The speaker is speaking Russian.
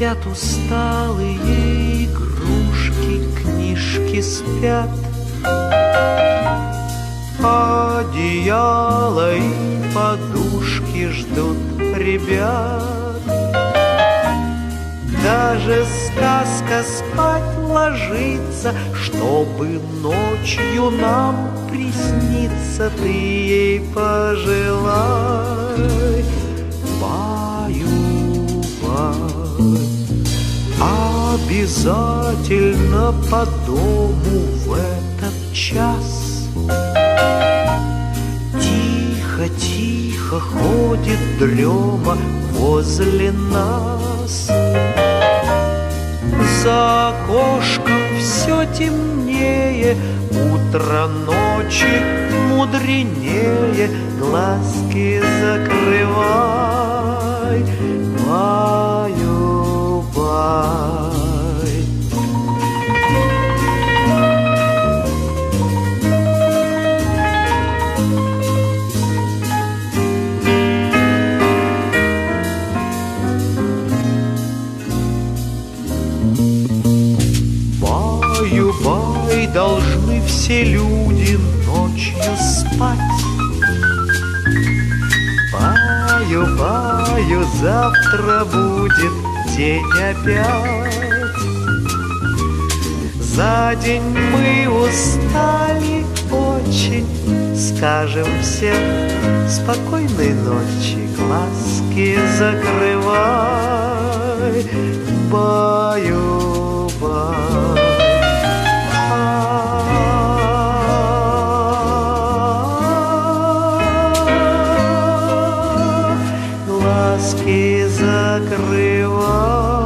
Спят усталые игрушки, книжки спят, одеяло и подушки ждут ребят. Даже сказка спать ложится, чтобы ночью нам присниться. Ты ей пожелай, баю-бай. Обязательно по дому в этот час тихо-тихо ходит дрема возле нас. За окошком все темнее, утро ночи мудренее. Глазки закрывай, баю-бай. Баю-бай, должны все люди ночью спать. Баю-баю, завтра будет день опять. За день мы устали очень, скажем всем спокойной ночи. Глазки закрывай, баю-бай. Глазки закрывай.